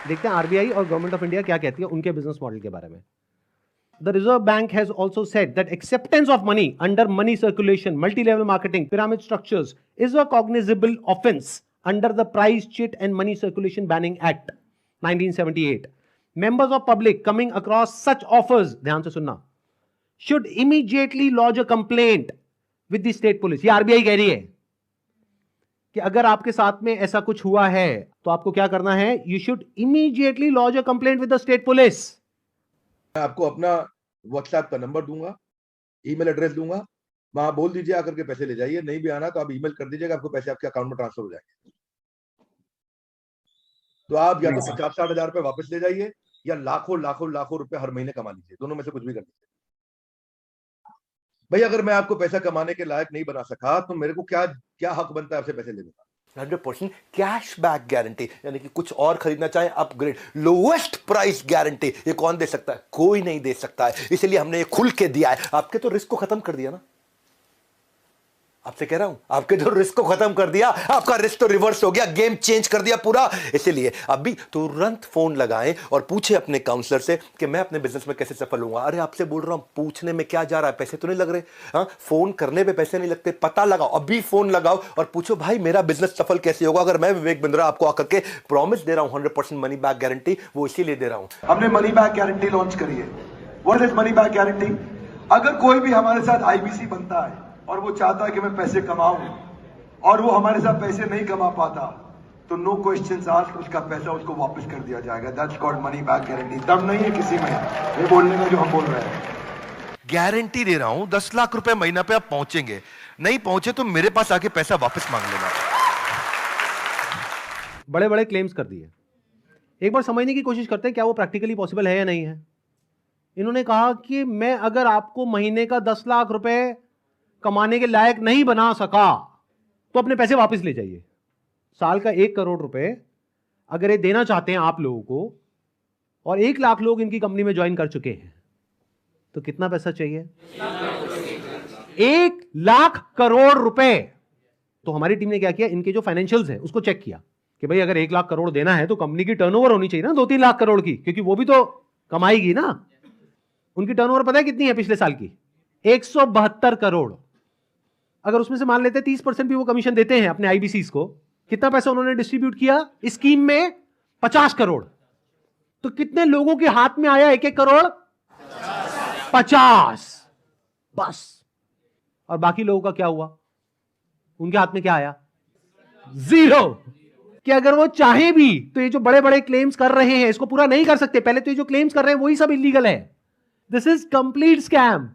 देखते हैं आरबीआई और गवर्नमेंट ऑफ इंडिया क्या कहती है उनके बिजनेस मॉडल के बारे में। The Reserve Bank has also said that acceptance of money under money circulation, multi-level marketing, pyramid structures is a cognizable offense under the Price, Cheat and Money Circulation Banning Act 1978. Members of public coming across such offers, ध्यान से सुनना, should immediately lodge a complaint with the state police. ये RBI कह रही है कि अगर आपके साथ में ऐसा कुछ हुआ है तो आपको क्या करना है, you should immediately lodge a complaint with the state police. मैं आपको अपना व्हाट्सएप का नंबर दूंगा, ईमेल एड्रेस दूंगा, वहां बोल दीजिए आकर के पैसे ले जाइए। नहीं भी आना तो आप ईमेल कर दीजिएगा, आपको पैसे आपके अकाउंट में ट्रांसफर हो जाएंगे। तो आप या तो 50-60 हजार रुपए वापस ले जाइए या लाखों लाखों लाखों रुपए हर महीने कमा लीजिए, दोनों में से कुछ भी कर लीजिए। भाई अगर मैं आपको पैसा कमाने के लायक नहीं बना सका तो मेरे को क्या हक बनता है आपसे पैसे लेने का? 100% कैश बैक गारंटी, यानी कि कुछ और खरीदना चाहे अपग्रेड, लोवेस्ट प्राइस गारंटी, ये कौन दे सकता है? कोई नहीं दे सकता है। इसलिए हमने ये खुल के दिया है। आपके तो रिस्क को खत्म कर दिया ना, आपसे कह रहा हूं, आपके जो रिस्क को खत्म कर दिया, आपका रिस्क तो रिवर्स हो गया, गेम चेंज कर दिया पूरा। इसलिए अभी तुरंत फोन लगाएं और पूछे अपने काउंसलर से कि मैं अपने बिजनेस में कैसे सफल होऊंगा। अरे आपसे बोल रहा हूं, पूछने में क्या जा रहा है, पैसे तो नहीं लग रहे। हाँ, फोन करने पे पैसे नहीं लगते, पता लगाओ, अभी फोन लगाओ और पूछो भाई मेरा बिजनेस सफल कैसे होगा। अगर मैं विवेक बिंद्रा आपको आकर के प्रॉमिस दे रहा हूं 100% मनी बैक गारंटी, वो इसीलिए दे रहा हूं। हमने मनी बैक गारंटी लॉन्च करी है। What is money back guarantee? अगर कोई भी हमारे साथ आईबीसी बनता है और वो चाहता है कि मैं पैसे कमाऊं और वो हमारे साथ पैसे नहीं कमा पाता, तो नो क्वेश्चंस आस्क्ड, उसका पैसा उसको वापस कर दिया जाएगा। That's called money back guarantee. दम नहीं है किसी में ये बोलने में जो हम बोल रहे हैं। गारंटी दे रहा हूं 10 लाख रुपए महीना पे आप पहुंचेंगे, नहीं पहुंचे तो मेरे पास आके पैसा वापस मांग लेना। बड़े बड़े क्लेम्स कर दिए। एक बार समझने की कोशिश करते हैं क्या वो प्रैक्टिकली पॉसिबल है या नहीं है। इन्होंने कहा कि मैं अगर आपको महीने का 10 लाख रुपए कमाने के लायक नहीं बना सका तो अपने पैसे वापस ले जाइए। साल का 1 करोड़ रुपए अगर ये देना चाहते हैं आप लोगों को, और 1 लाख लोग इनकी कंपनी में ज्वाइन कर चुके हैं, तो कितना पैसा चाहिए? 1 लाख करोड़ रुपए। तो हमारी टीम ने क्या किया, इनके जो फाइनेंशियल्स है उसको चेक किया कि भाई अगर 1 लाख करोड़ देना है तो कंपनी की टर्नओवर होनी चाहिए ना 2-3 लाख करोड़ की, क्योंकि वो भी तो कमाएगी ना। उनकी टर्नओवर पता है कितनी है पिछले साल की? 172 करोड़। अगर उसमें से मान लेते 30% भी वो कमीशन देते हैं अपने आईबीसीज को, कितना पैसा उन्होंने डिस्ट्रीब्यूट किया इस स्कीम में? 50 करोड़। तो कितने लोगों के हाथ में आया 1-1 करोड़? 50 बस। और बाकी लोगों का क्या हुआ? उनके हाथ में क्या आया? 0। कि अगर वो चाहे भी तो ये जो बड़े बड़े क्लेम्स कर रहे हैं इसको पूरा नहीं कर सकते। पहले तो ये जो क्लेम्स कर रहे हैं वही सब इलीगल है। This is complete scam.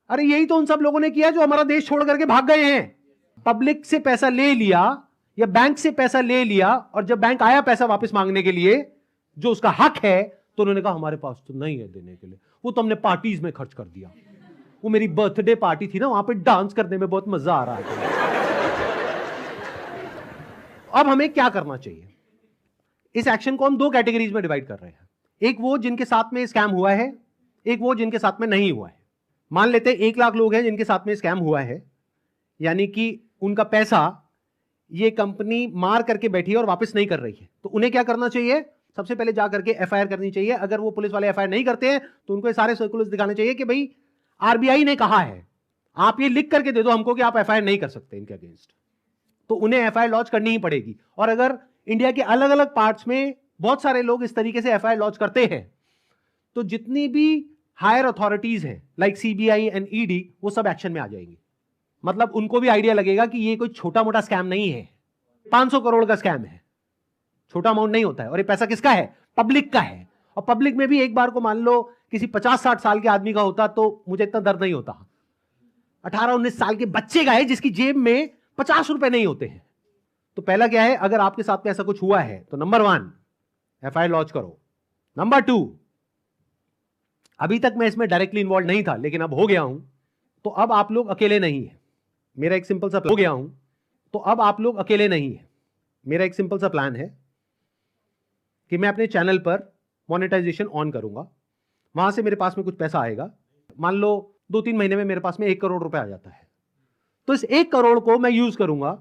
अरे यही तो उन सब लोगों ने किया जो हमारा देश छोड़ करके भाग गए हैं। पब्लिक से पैसा ले लिया या बैंक से पैसा ले लिया, और जब बैंक आया पैसा वापस मांगने के लिए जो उसका हक है, तो उन्होंने कहा हमारे पास तो नहीं है देने के लिए, वो तो हमने पार्टीज में खर्च कर दिया। वो मेरी बर्थडे पार्टी थी ना, वहां पे डांस करने में बहुत मजा आ रहा है। अब हमें क्या करना चाहिए? इस एक्शन को हम 2 कैटेगरीज में डिवाइड कर रहे हैं। एक वो जिनके साथ में स्कैम हुआ है, एक वो जिनके साथ में नहीं हुआ है। मान लेते हैं 1 लाख लोग हैं जिनके साथ में स्कैम हुआ है, यानी कि उनका पैसा ये कंपनी मार करके बैठी है और वापस नहीं कर रही है। तो उन्हें क्या करना चाहिए? सबसे पहले जा करके एफआईआर करनी चाहिए। अगर वो पुलिस वाले एफआईआर नहीं करते हैं तो उनको ये सारे सर्कुलर्स दिखाने चाहिए कि भाई आरबीआई ने कहा है, आप ये लिख करके दे दो हमको कि आप एफआईआर नहीं कर सकते इनके अगेंस्ट। तो उन्हें एफआईआर लॉन्च करनी ही पड़ेगी। और अगर इंडिया के अलग अलग पार्ट्स में बहुत सारे लोग इस तरीके से एफआईआर लॉन्च करते हैं, तो जितनी भी हायर अथॉरिटीज हैं लाइक सीबीआई एंड ईडी, वो सब एक्शन में आ जाएंगी। मतलब उनको भी आइडिया लगेगा कि ये कोई छोटा मोटा स्कैम नहीं है, 500 करोड़ का स्कैम है, छोटा अमाउंट नहीं होता है। और ये पैसा किसका है? पब्लिक का है। और पब्लिक में भी एक बार को मान लो किसी 50-60 साल के आदमी का होता तो मुझे इतना दर्द नहीं होता। 18-19 साल के बच्चे का है जिसकी जेब में 50 रुपए नहीं होते हैं। तो पहला क्या है, अगर आपके साथ में ऐसा कुछ हुआ है तो नंबर 1 एफआईआर लॉन्च करो। नंबर 2, अभी तक मैं इसमें डायरेक्टली इन्वॉल्व नहीं था लेकिन अब हो गया हूं, तो अब आप लोग अकेले नहीं है। मेरा एक सिंपल सा हो गया हूं तो अब आप लोग अकेले नहीं है। मेरा एक सिंपल सा प्लान है कि मैं अपने चैनल पर मोनेटाइजेशन ऑन करूंगा, वहां से मेरे पास में कुछ पैसा आएगा। मान लो 2-3 महीने में मेरे पास में 1 करोड़ रुपए आ जाता है, तो इस 1 करोड़ को मैं यूज करूंगा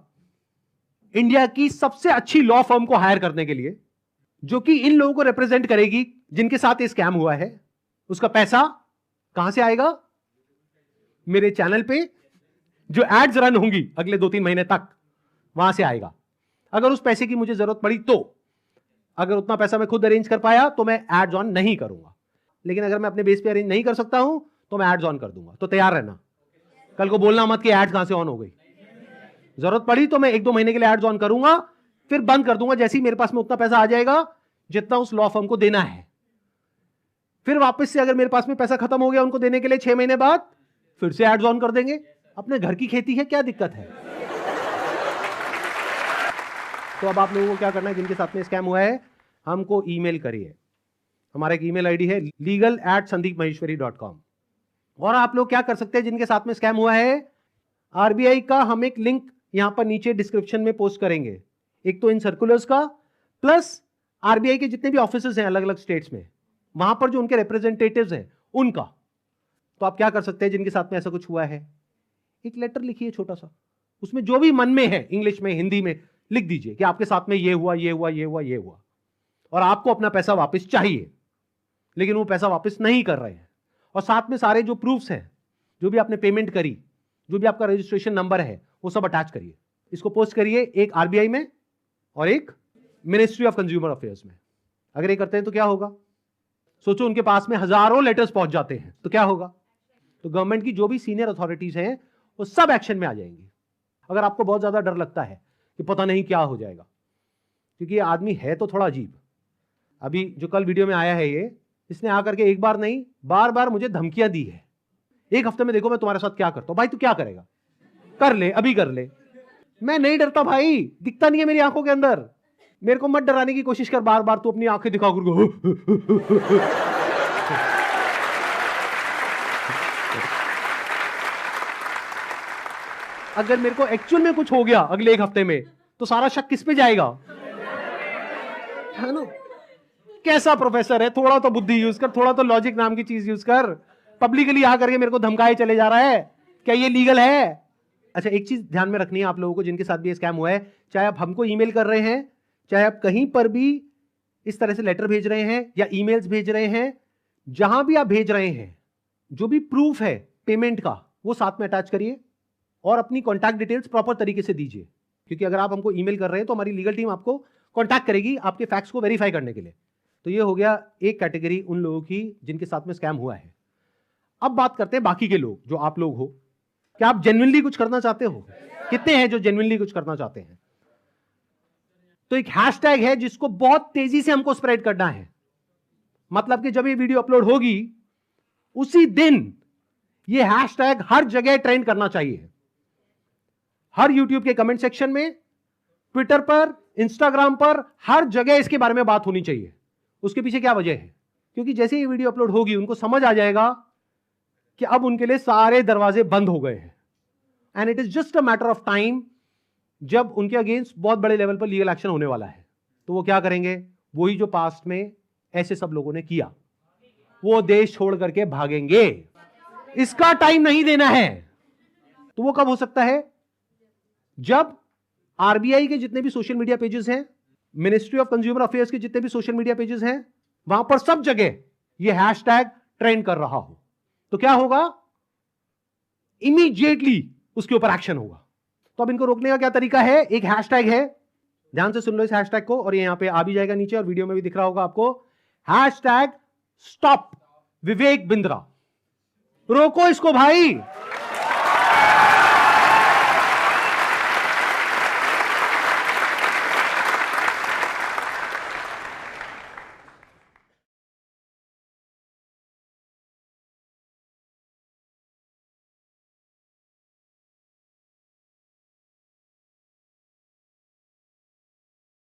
इंडिया की सबसे अच्छी लॉ फर्म को हायर करने के लिए, जो कि इन लोगों को रिप्रेजेंट करेगी जिनके साथ ये स्कैम हुआ है। उसका पैसा कहां से आएगा? मेरे चैनल पे जो एड्स रन होंगी अगले 2-3 महीने तक, वहां से आएगा। अगर उस पैसे की मुझे जरूरत पड़ी तो, अगर उतना पैसा मैं खुद अरेंज कर पाया तो मैं एड्स ऑन नहीं करूंगा, लेकिन अगर मैं अपने बेस पे अरेंज नहीं कर सकता हूं तो मैं एड्स ऑन कर दूंगा। तो तैयार रहना, कल को बोलना मत कि एड्स कहां से ऑन हो गई। जरूरत पड़ी तो मैं 1-2 महीने के लिए एड्स ऑन करूंगा, फिर बंद कर दूंगा जैसे ही मेरे पास में उतना पैसा आ जाएगा जितना उस लॉ फर्म को देना है। फिर वापस से अगर मेरे पास में पैसा खत्म हो गया उनको देने के लिए 6 महीने बाद, फिर से एड्स ऑन कर देंगे। अपने घर की खेती है, क्या दिक्कत है? तो अब आप लोगों को क्या करना है, जिनके साथ में स्कैम हुआ है, हमको ईमेल करिए। हमारा एक ईमेल आईडी है legal@sandeepmaheshwari.com। और आप लोग क्या कर सकते हैं, जिनके साथ में स्कैम हुआ है, आरबीआई का हम एक लिंक यहां पर नीचे डिस्क्रिप्शन में पोस्ट करेंगे। एक तो इन सर्कुलर्स का, प्लस आरबीआई के जितने भी ऑफिसेज हैं अलग अलग स्टेट्स में, वहां पर जो उनके रिप्रेजेंटेटिव्स हैं उनका। तो आप क्या कर सकते हैं, जिनके साथ में ऐसा कुछ हुआ है, एक लेटर लिखिए छोटा सा, उसमें जो भी मन में है, इंग्लिश में हिंदी में लिख दीजिए कि आपके साथ में ये हुआ, ये हुआ, ये हुआ, ये हुआ, और आपको अपना पैसा वापस चाहिए, लेकिन वो पैसा वापस नहीं कर रहे हैं। और साथ में सारे जो प्रूफ्स हैं, जो भी आपने पेमेंट करी, जो भी आपका रजिस्ट्रेशन नंबर है, वो सब अटैच करिए। इसको पोस्ट करिए, एक आरबीआई में और एक मिनिस्ट्री ऑफ कंज्यूमर अफेयर्स में। अगर ये करते हैं तो क्या होगा, सोचो उनके पास में हजारों लेटर्स पहुंच जाते हैं तो क्या होगा? तो गवर्नमेंट की जो भी सीनियर अथॉरिटीज हैं वो सब एक्शन में आ जाएंगी। अगर आपको बहुत ज्यादा डर लगता है कि पता नहीं क्या हो जाएगा, क्योंकि ये आदमी है तो थोड़ा अजीब। अभी जो कल वीडियो में आया है ये, इसने आकर के एक बार नहीं बार बार मुझे धमकियां दी है, 1 हफ्ते में देखो मैं तुम्हारे साथ क्या करता हूं। भाई तू क्या करेगा, कर ले, अभी कर ले। मैं नहीं डरता भाई, दिखता नहीं है मेरी आंखों के अंदर। मेरे को मत डराने की कोशिश कर बार बार, तू अपनी आंखें दिखा कर। अगर मेरे को एक्चुअल में कुछ हो गया अगले 1 हफ्ते में, तो सारा शक किस पे जाएगा? है ना? कैसा प्रोफेसर है, थोड़ा तो बुद्धि यूज कर, थोड़ा तो लॉजिक नाम की चीज यूज कर। पब्लिकली आकर के मेरे को धमकाए चले जा रहा है, क्या ये लीगल है? अच्छा, एक चीज ध्यान में रखनी है आप लोगों को, जिनके साथ भी ये स्कैम हुआ है, चाहे आप हमको ईमेल कर रहे हैं, चाहे आप कहीं पर भी इस तरह से लेटर भेज रहे हैं या ईमेल्स भेज रहे हैं, जहां भी आप भेज रहे हैं, जो भी प्रूफ है पेमेंट का, वो साथ में अटैच करिए और अपनी कॉन्टैक्ट डिटेल्स प्रॉपर तरीके से दीजिए। क्योंकि अगर आप हमको ईमेल कर रहे हैं तो हमारी लीगल टीम आपको कॉन्टैक्ट करेगी आपके फैक्ट्स को वेरीफाई करने के लिए। तो ये हो गया एक कैटेगरी उन लोगों की जिनके साथ में स्कैम हुआ है। अब बात करते हैं बाकी के लोग, जो आप लोग हो। क्या आप जेन्युइनली कुछ करना चाहते हो? कितने हैं जो जेन्युइनली कुछ करना चाहते हैं? तो एक हैशटैग है जिसको बहुत तेजी से हमको स्प्रेड करना है। मतलब कि जब ये वीडियो अपलोड होगी उसी दिन ये हैशटैग हर जगह ट्रेंड करना चाहिए। हर यूट्यूब के कमेंट सेक्शन में, ट्विटर पर, इंस्टाग्राम पर, हर जगह इसके बारे में बात होनी चाहिए। उसके पीछे क्या वजह है? क्योंकि जैसे ये वीडियो अपलोड होगी उनको समझ आ जाएगा कि अब उनके लिए सारे दरवाजे बंद हो गए हैं, and it is just a matter of time जब उनके अगेंस्ट बहुत बड़े लेवल पर लीगल एक्शन होने वाला है। तो वो क्या करेंगे? वही जो पास्ट में ऐसे सब लोगों ने किया, वो देश छोड़ करके भागेंगे। इसका टाइम नहीं देना है। तो वो कब हो सकता है? जब आरबीआई के जितने भी सोशल मीडिया पेजेस हैं, मिनिस्ट्री ऑफ कंज्यूमर अफेयर्स के जितने भी सोशल मीडिया पेजेस हैं, वहां पर सब जगह ये हैशटैग ट्रेंड कर रहा हो। तो क्या होगा? इमीडिएटली उसके ऊपर एक्शन होगा। तो अब इनको रोकने का क्या तरीका है? एक हैशटैग है, ध्यान से सुन लो इस हैशटैग को, और ये यहां पे आ भी जाएगा नीचे और वीडियो में भी दिख रहा होगा आपको। Hashtag stop Vivek Bindra. रोको इसको भाई।